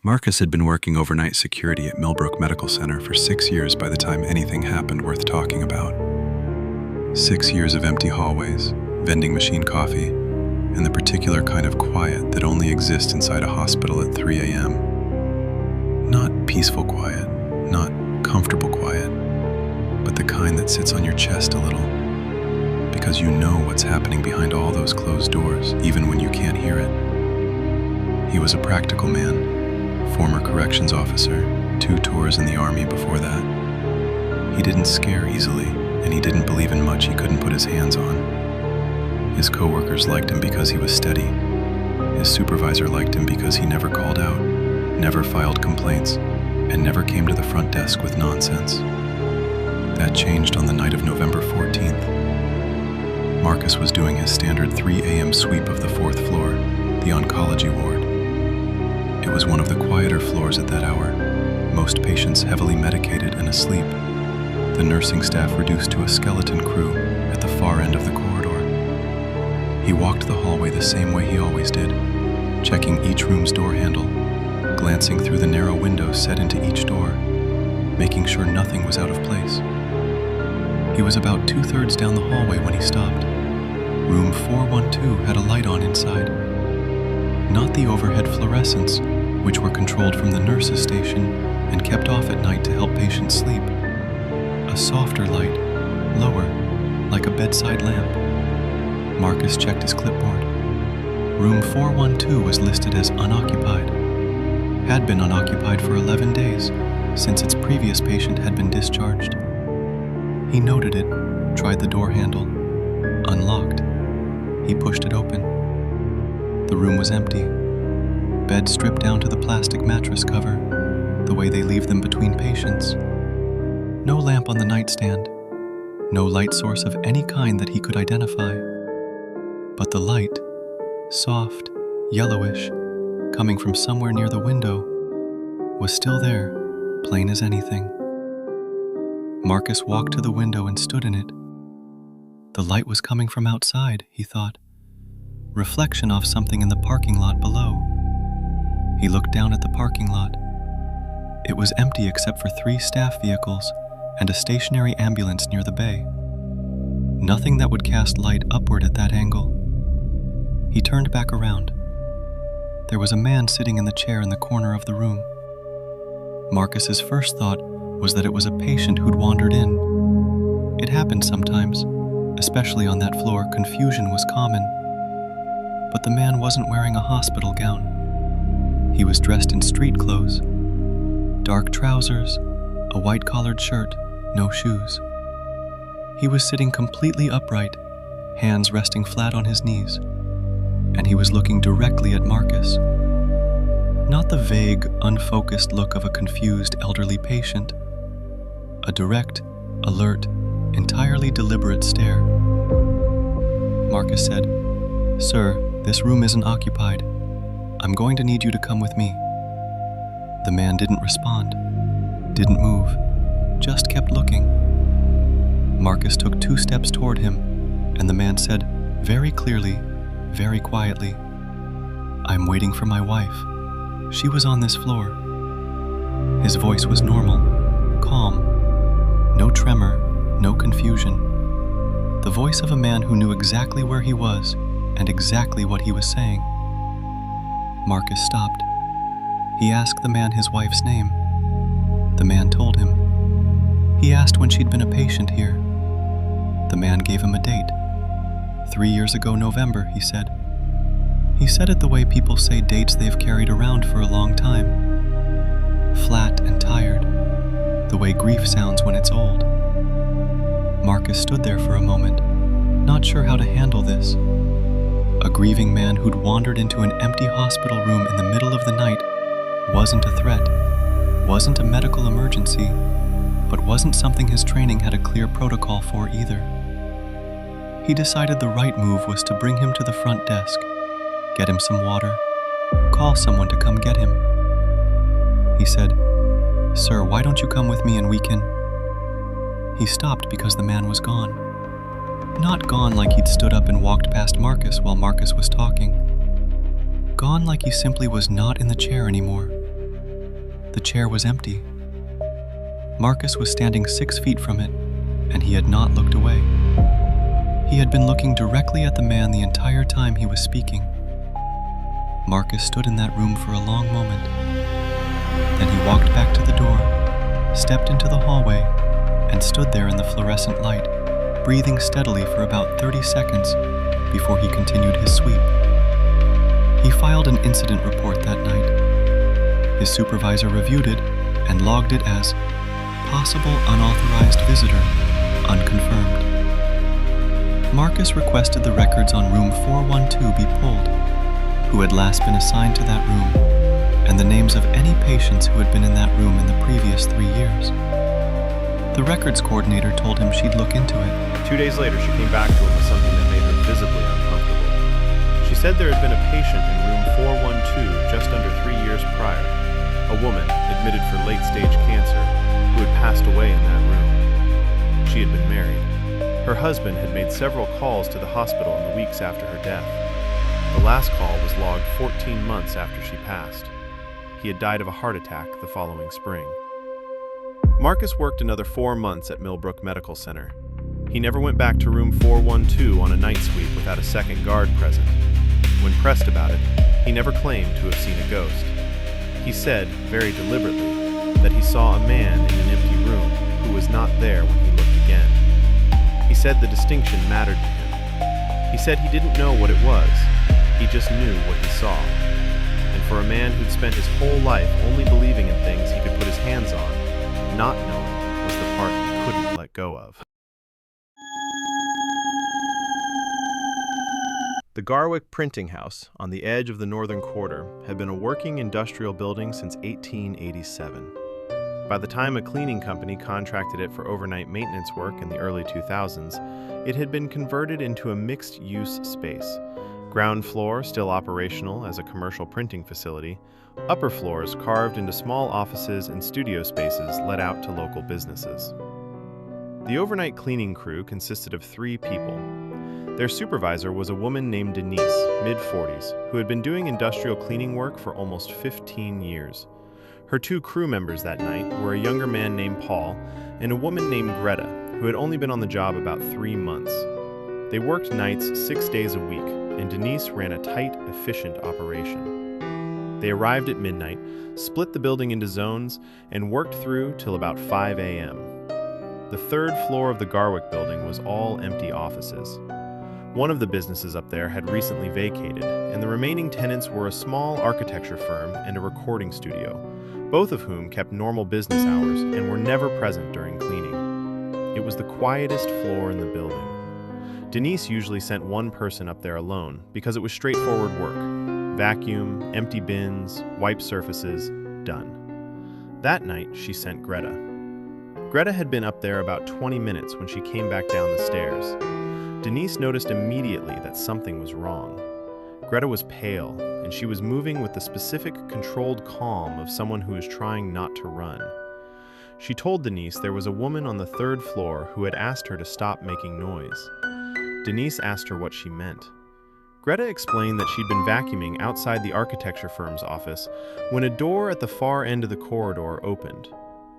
Marcus had been working overnight security at Millbrook Medical Center for 6 years by the time anything happened worth talking about. 6 years of empty hallways, vending machine coffee, and the particular kind of quiet that only exists inside a hospital at 3 a.m. Not peaceful quiet, not comfortable quiet, but the kind that sits on your chest a little, because you know what's happening behind all those closed doors, even when you can't hear it. He was a practical man, former corrections officer, 2 tours in the Army before that. He didn't scare easily, and he didn't believe in much he couldn't put his hands on. His coworkers liked him because he was steady. His supervisor liked him because he never called out, never filed complaints, and never came to the front desk with nonsense. That changed on the night of November 14th. Marcus was doing his standard 3 a.m. sweep of the 4th floor, the oncology ward. It was one of the quieter floors at that hour, most patients heavily medicated and asleep, the nursing staff reduced to a skeleton crew at the far end of the corridor. He walked the hallway the same way he always did, checking each room's door handle, glancing through the narrow windows set into each door, making sure nothing was out of place. He was about 2/3 down the hallway when he stopped. Room 412 had a light on inside. Not the overhead fluorescents, which were controlled from the nurse's station and kept off at night to help patients sleep. A softer light, lower, like a bedside lamp. Marcus checked his clipboard. Room 412 was listed as unoccupied. Had been unoccupied for 11 days, since its previous patient had been discharged. He noted it, tried the door handle. Unlocked. He pushed it open. The room was empty. Bed stripped down to the plastic mattress cover, the way they leave them between patients. No lamp on the nightstand. No light source of any kind that he could identify. But the light, soft, yellowish, coming from somewhere near the window, was still there, plain as anything. Marcus walked to the window and stood in it. The light was coming from outside, he thought. Reflection off something in the parking lot below. He looked down at the parking lot. It was empty except for 3 staff vehicles and a stationary ambulance near the bay. Nothing that would cast light upward at that angle. He turned back around. There was a man sitting in the chair in the corner of the room. Marcus's first thought was that it was a patient who'd wandered in. It happened sometimes, especially on that floor. Confusion was common. But the man wasn't wearing a hospital gown. He was dressed in street clothes. Dark trousers, a white-collared shirt, no shoes. He was sitting completely upright, hands resting flat on his knees, and he was looking directly at Marcus. Not the vague, unfocused look of a confused elderly patient. A direct, alert, entirely deliberate stare. Marcus said, "Sir, this room isn't occupied. I'm going to need you to come with me." The man didn't respond, didn't move, just kept looking. Marcus took 2 steps toward him, and the man said, very clearly, very quietly, "I'm waiting for my wife. She was on this floor." His voice was normal, calm, no tremor, no confusion. The voice of a man who knew exactly where he was and exactly what he was saying. Marcus stopped. He asked the man his wife's name. The man told him. He asked when she'd been a patient here. The man gave him a date. 3 years ago November, he said. He said it the way people say dates they've carried around for a long time. Flat and tired, the way grief sounds when it's old. Marcus stood there for a moment, not sure how to handle this. A grieving man who'd wandered into an empty hospital room in the middle of the night wasn't a threat, wasn't a medical emergency, but wasn't something his training had a clear protocol for either. He decided the right move was to bring him to the front desk, get him some water, call someone to come get him. He said, "Sir, why don't you come with me and we can..." He stopped because the man was gone. Not gone like he'd stood up and walked past Marcus while Marcus was talking. Gone like he simply was not in the chair anymore. The chair was empty. Marcus was standing 6 feet from it, and he had not looked away. He had been looking directly at the man the entire time he was speaking. Marcus stood in that room for a long moment. Then he walked back to the door, stepped into the hallway, and stood there in the fluorescent light, breathing steadily for about 30 seconds before he continued his sweep. He filed an incident report that night. His supervisor reviewed it and logged it as possible unauthorized visitor, unconfirmed. Marcus requested the records on room 412 be pulled, who had last been assigned to that room, and the names of any patients who had been in that room in the previous 3 years. The records coordinator told him she'd look into it. 2 days later, she came back to him with something that made her visibly uncomfortable. She said there had been a patient in room 412 just under 3 years prior, a woman admitted for late-stage cancer who had passed away in that room. She had been married. Her husband had made several calls to the hospital in the weeks after her death. The last call was logged 14 months after she passed. He had died of a heart attack the following spring. Marcus worked another 4 months at Millbrook Medical Center. He never went back to room 412 on a night sweep without a second guard present. When pressed about it, he never claimed to have seen a ghost. He said, very deliberately, that he saw a man in an empty room who was not there when he looked again. He said the distinction mattered to him. He said he didn't know what it was, he just knew what he saw. And for a man who'd spent his whole life only believing in things he could put his hands on, not knowing was the part he couldn't let go of. The Garwick Printing House, on the edge of the Northern Quarter, had been a working industrial building since 1887. By the time a cleaning company contracted it for overnight maintenance work in the early 2000s, it had been converted into a mixed-use space. Ground floor still operational as a commercial printing facility, upper floors carved into small offices and studio spaces let out to local businesses. The overnight cleaning crew consisted of 3 people. Their supervisor was a woman named Denise, mid-40s, who had been doing industrial cleaning work for almost 15 years. Her 2 crew members that night were a younger man named Paul and a woman named Greta, who had only been on the job about 3 months. They worked nights 6 days a week, and Denise ran a tight, efficient operation. They arrived at midnight, split the building into zones, and worked through till about 5 a.m. The 3rd floor of the Garwick building was all empty offices. One of the businesses up there had recently vacated, and the remaining tenants were a small architecture firm and a recording studio, both of whom kept normal business hours and were never present during cleaning. It was the quietest floor in the building. Denise usually sent one person up there alone because it was straightforward work. Vacuum, empty bins, wipe surfaces, done. That night, she sent Greta. Greta had been up there about 20 minutes when she came back down the stairs. Denise noticed immediately that something was wrong. Greta was pale, and she was moving with the specific, controlled calm of someone who is trying not to run. She told Denise there was a woman on the 3rd floor who had asked her to stop making noise. Denise asked her what she meant. Greta explained that she'd been vacuuming outside the architecture firm's office when a door at the far end of the corridor opened.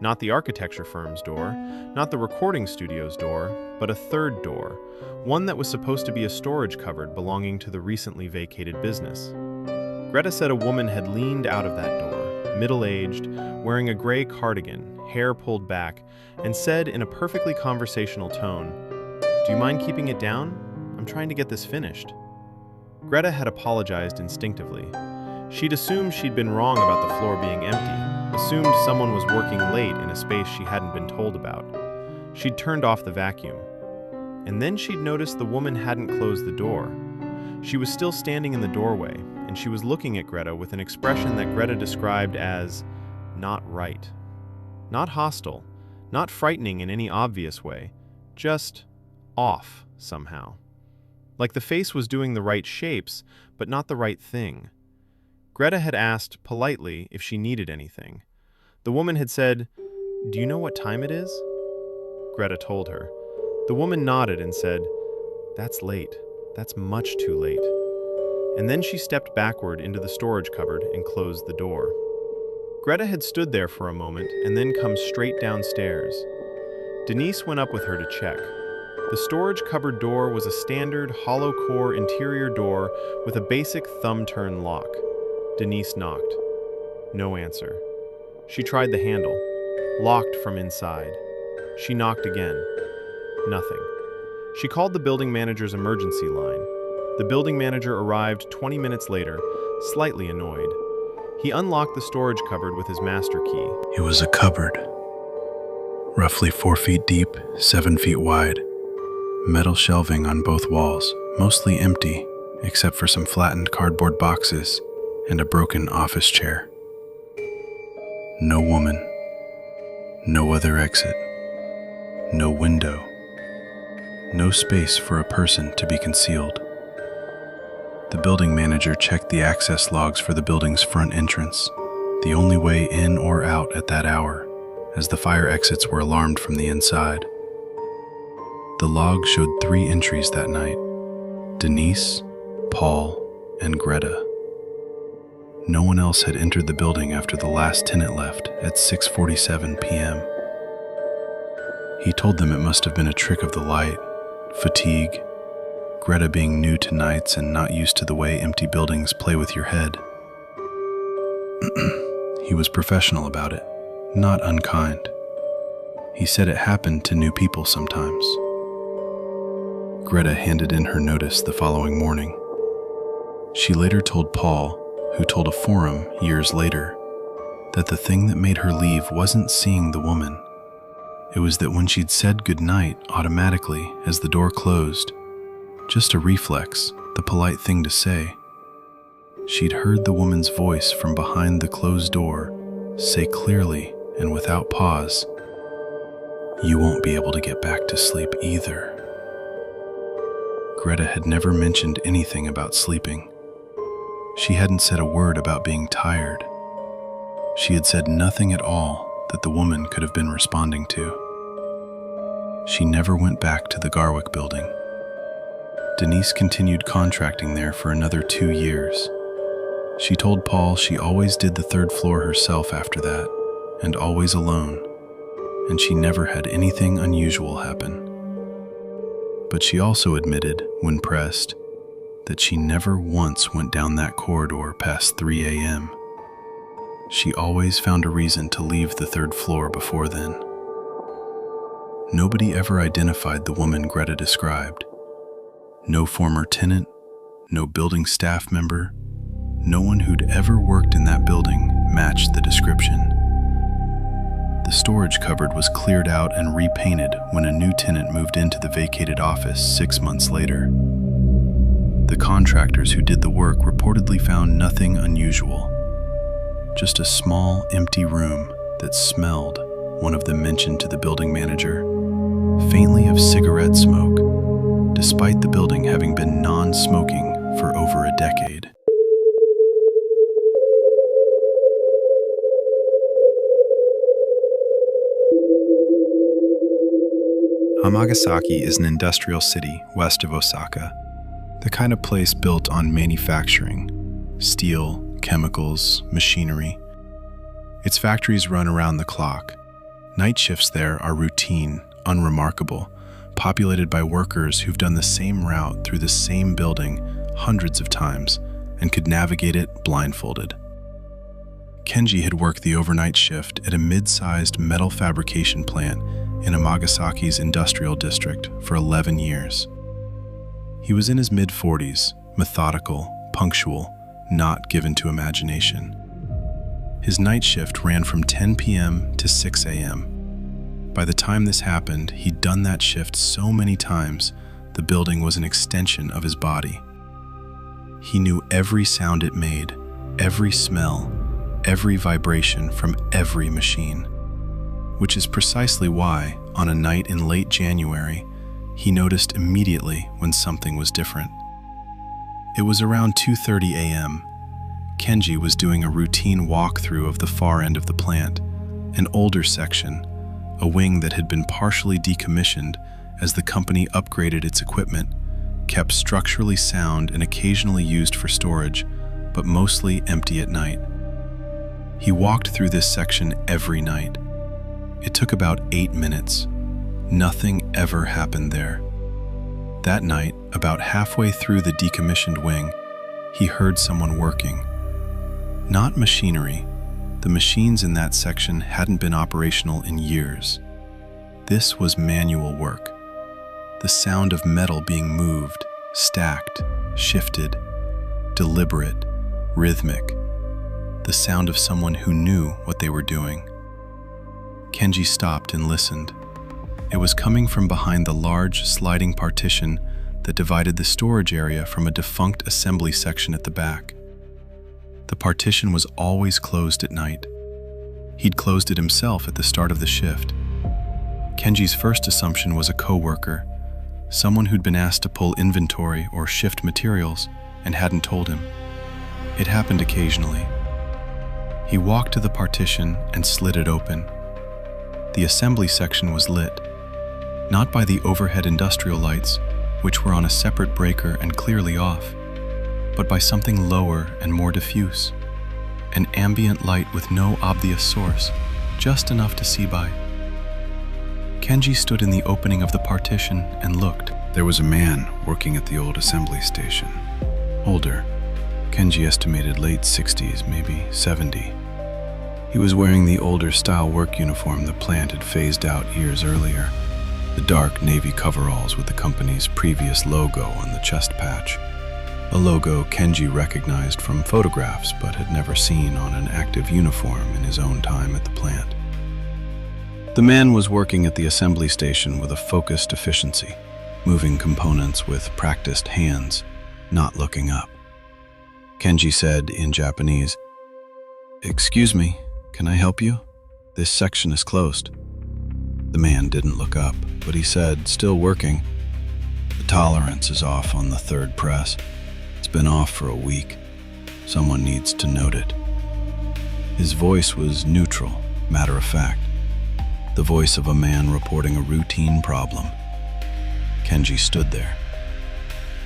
Not the architecture firm's door, not the recording studio's door, but a 3rd door, one that was supposed to be a storage cupboard belonging to the recently vacated business. Greta said a woman had leaned out of that door, middle-aged, wearing a gray cardigan, hair pulled back, and said in a perfectly conversational tone, "Do you mind keeping it down? I'm trying to get this finished." Greta had apologized instinctively. She'd assumed she'd been wrong about the floor being empty, assumed someone was working late in a space she hadn't been told about. She'd turned off the vacuum. And then she'd noticed the woman hadn't closed the door. She was still standing in the doorway, and she was looking at Greta with an expression that Greta described as not right. Not hostile, not frightening in any obvious way, just off somehow. Like the face was doing the right shapes, but not the right thing. Greta had asked, politely, if she needed anything. The woman had said, "Do you know what time it is?" Greta told her. The woman nodded and said, "That's late. That's much too late." And then she stepped backward into the storage cupboard and closed the door. Greta had stood there for a moment and then come straight downstairs. Denise went up with her to check. The storage cupboard door was a standard hollow-core interior door with a basic thumb-turn lock. Denise knocked. No answer. She tried the handle. Locked from inside. She knocked again. Nothing. She called the building manager's emergency line. The building manager arrived 20 minutes later, slightly annoyed. He unlocked the storage cupboard with his master key. It was a cupboard, roughly 4 feet deep, 7 feet wide. Metal shelving on both walls, mostly empty, except for some flattened cardboard boxes and a broken office chair. No woman. No other exit. No window. No space for a person to be concealed. The building manager checked the access logs for the building's front entrance, the only way in or out at that hour, as the fire exits were alarmed from the inside. The log showed 3 entries that night: Denise, Paul, and Greta. No one else had entered the building after the last tenant left at 6:47 p.m. He told them it must have been a trick of the light, fatigue, Greta being new to nights and not used to the way empty buildings play with your head. He was professional about it, not unkind. He said it happened to new people sometimes. Greta handed in her notice the following morning. She later told Paul, who told a forum years later, that the thing that made her leave wasn't seeing the woman. It was that when she'd said goodnight automatically as the door closed, just a reflex, the polite thing to say, she'd heard the woman's voice from behind the closed door say clearly and without pause, "You won't be able to get back to sleep either." Greta had never mentioned anything about sleeping. She hadn't said a word about being tired. She had said nothing at all that the woman could have been responding to. She never went back to the Garwick building. Denise continued contracting there for another 2 years. She told Paul she always did the 3rd floor herself after that, and always alone, and she never had anything unusual happen. But she also admitted, when pressed, that she never once went down that corridor past 3 a.m. She always found a reason to leave the 3rd floor before then. Nobody ever identified the woman Greta described. No former tenant, no building staff member, no one who'd ever worked in that building matched the description. The storage cupboard was cleared out and repainted when a new tenant moved into the vacated office 6 months later. The contractors who did the work reportedly found nothing unusual. Just a small, empty room that smelled, one of them mentioned to the building manager, faintly of cigarette smoke, despite the building having been non-smoking for over a decade. Amagasaki is an industrial city west of Osaka, the kind of place built on manufacturing, steel, chemicals, machinery. Its factories run around the clock. Night shifts there are routine, unremarkable, populated by workers who've done the same route through the same building hundreds of times and could navigate it blindfolded. Kenji had worked the overnight shift at a mid-sized metal fabrication plant in Amagasaki's industrial district for 11 years. He was in his mid-40s, methodical, punctual, not given to imagination. His night shift ran from 10 p.m. to 6 a.m. By the time this happened, he'd done that shift so many times, the building was an extension of his body. He knew every sound it made, every smell, every vibration from every machine. Which is precisely why, on a night in late January, he noticed immediately when something was different. It was around 2:30 a.m. Kenji was doing a routine walkthrough of the far end of the plant, an older section, a wing that had been partially decommissioned as the company upgraded its equipment, kept structurally sound and occasionally used for storage, but mostly empty at night. He walked through this section every night. It took about 8 minutes. Nothing ever happened there. That night, about halfway through the decommissioned wing, he heard someone working. Not machinery. The machines in that section hadn't been operational in years. This was manual work. The sound of metal being moved, stacked, shifted, deliberate, rhythmic. The sound of someone who knew what they were doing. Kenji stopped and listened. It was coming from behind the large sliding partition that divided the storage area from a defunct assembly section at the back. The partition was always closed at night. He'd closed it himself at the start of the shift. Kenji's first assumption was a coworker, someone who'd been asked to pull inventory or shift materials and hadn't told him. It happened occasionally. He walked to the partition and slid it open. The assembly section was lit, not by the overhead industrial lights, which were on a separate breaker and clearly off, but by something lower and more diffuse, an ambient light with no obvious source, just enough to see by. Kenji stood in the opening of the partition and looked. There was a man working at the old assembly station. Older. Kenji estimated late 60s, maybe 70. He was wearing the older style work uniform the plant had phased out years earlier. The dark navy coveralls with the company's previous logo on the chest patch. A logo Kenji recognized from photographs but had never seen on an active uniform in his own time at the plant. The man was working at the assembly station with a focused efficiency, moving components with practiced hands, not looking up. Kenji said in Japanese, "Excuse me, can I help you? This section is closed." The man didn't look up, but he said, still working, "The tolerance is off on the third press. It's been off for a week. Someone needs to note it." His voice was neutral, matter of fact. The voice of a man reporting a routine problem. Kenji stood there.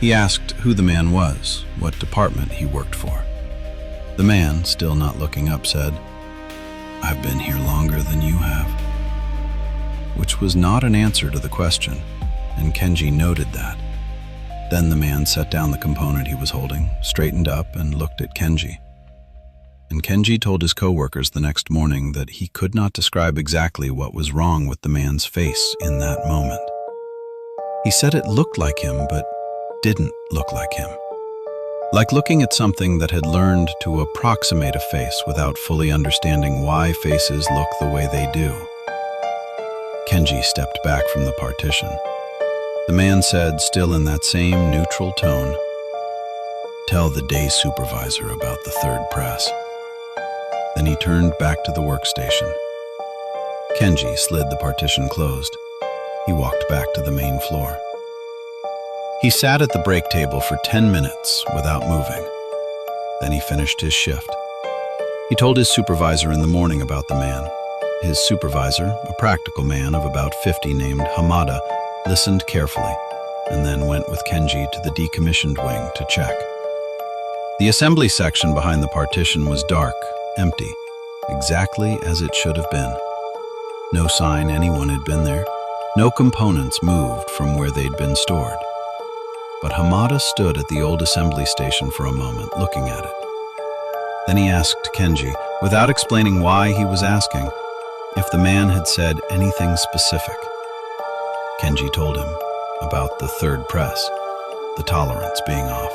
He asked who the man was, what department he worked for. The man, still not looking up, said, "I've been here longer than you have." Which was not an answer to the question, and Kenji noted that. Then the man set down the component he was holding, straightened up, and looked at Kenji. And Kenji told his co-workers the next morning that he could not describe exactly what was wrong with the man's face in that moment. He said it looked like him, but didn't look like him. Like looking at something that had learned to approximate a face without fully understanding why faces look the way they do. Kenji stepped back from the partition. The man said, still in that same neutral tone, "Tell the day supervisor about the third press." Then he turned back to the workstation. Kenji slid the partition closed. He walked back to the main floor. He sat at the break table for 10 minutes without moving. Then he finished his shift. He told his supervisor in the morning about the man. His supervisor, a practical man of about 50 named Hamada, listened carefully and then went with Kenji to the decommissioned wing to check. The assembly section behind the partition was dark, empty, exactly as it should have been. No sign anyone had been there. No components moved from where they'd been stored. But Hamada stood at the old assembly station for a moment, looking at it. Then he asked Kenji, without explaining why he was asking, if the man had said anything specific. Kenji told him about the third press, the tolerance being off.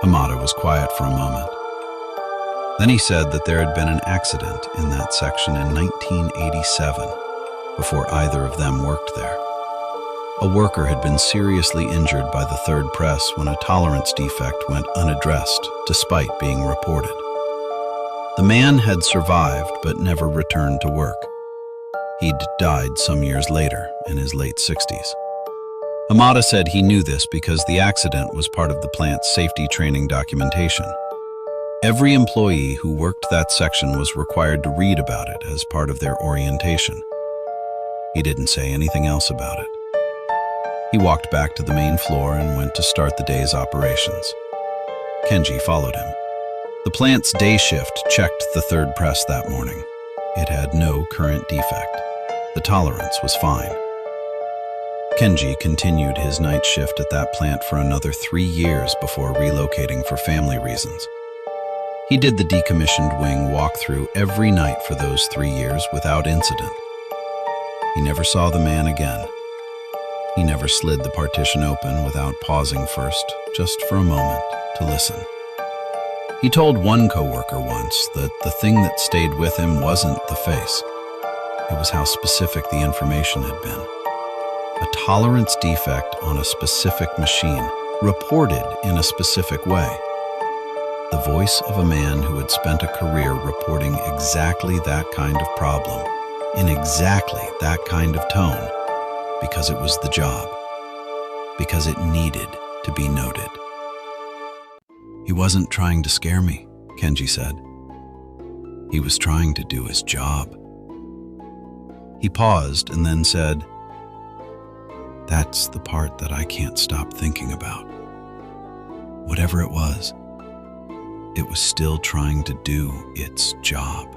Hamada was quiet for a moment. Then he said that there had been an accident in that section in 1987, before either of them worked there. A worker had been seriously injured by the third press when a tolerance defect went unaddressed, despite being reported. The man had survived but never returned to work. He'd died some years later, in his late 60s. Hamada said he knew this because the accident was part of the plant's safety training documentation. Every employee who worked that section was required to read about it as part of their orientation. He didn't say anything else about it. He walked back to the main floor and went to start the day's operations. Kenji followed him. The plant's day shift checked the third press that morning. It had no current defect. The tolerance was fine. Kenji continued his night shift at that plant for another 3 years before relocating for family reasons. He did the decommissioned wing walkthrough every night for those 3 years without incident. He never saw the man again. He never slid the partition open without pausing first, just for a moment, to listen. He told one coworker once that the thing that stayed with him wasn't the face. It was how specific the information had been. A tolerance defect on a specific machine, reported in a specific way. The voice of a man who had spent a career reporting exactly that kind of problem, in exactly that kind of tone, because it was the job, because it needed to be noted. He wasn't trying to scare me, Kenji said. He was trying to do his job. He paused and then said, "That's the part that I can't stop thinking about. Whatever it was still trying to do its job."